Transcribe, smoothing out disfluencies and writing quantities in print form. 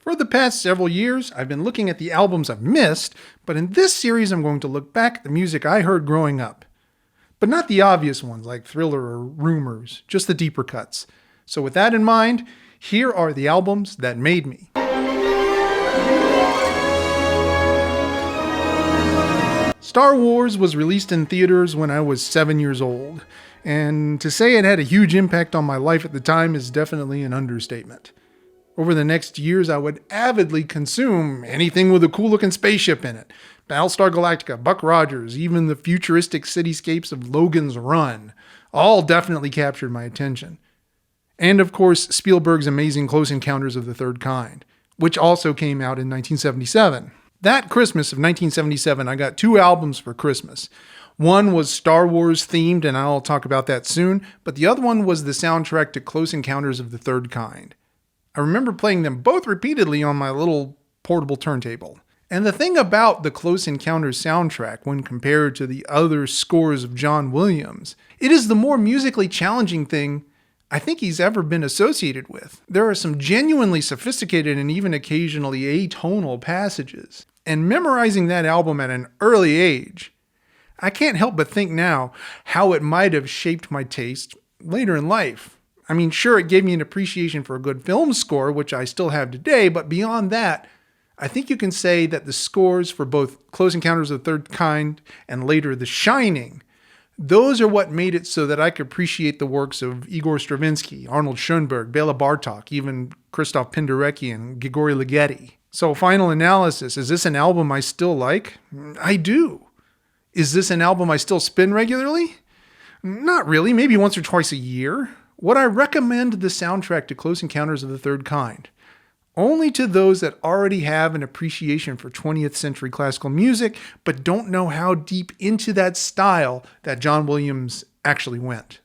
For the past several years, I've been looking at the albums I've missed, but in this series I'm going to look back at the music I heard growing up. But not the obvious ones like Thriller or Rumors, just the deeper cuts. So with that in mind, here are the albums that made me. Star Wars was released in theaters when I was 7 years old, and to say it had a huge impact on my life at the time is definitely an understatement. Over the next years, I would avidly consume anything with a cool-looking spaceship in it. Battlestar Galactica, Buck Rogers, even the futuristic cityscapes of Logan's Run, all definitely captured my attention. And of course, Spielberg's amazing Close Encounters of the Third Kind, which also came out in 1977. That Christmas of 1977, I got 2 albums for Christmas. One was Star Wars themed, and I'll talk about that soon, but the other one was the soundtrack to Close Encounters of the Third Kind. I remember playing them both repeatedly on my little portable turntable. And the thing about the Close Encounters soundtrack when compared to the other scores of John Williams, it is the more musically challenging thing I think he's ever been associated with. There are some genuinely sophisticated and even occasionally atonal passages. And memorizing that album at an early age, I can't help but think now how it might have shaped my taste later in life. I mean, sure, it gave me an appreciation for a good film score, which I still have today, but beyond that, I think you can say that the scores for both Close Encounters of the Third Kind and later The Shining, those are what made it so that I could appreciate the works of Igor Stravinsky, Arnold Schoenberg, Bela Bartok, even Christoph Penderecki and Grigori Ligeti. So final analysis, is this an album I still like? I do. Is this an album I still spin regularly? Not really, maybe once or twice a year. Would I recommend the soundtrack to Close Encounters of the Third Kind? Only to those that already have an appreciation for 20th century classical music, but don't know how deep into that style that John Williams actually went.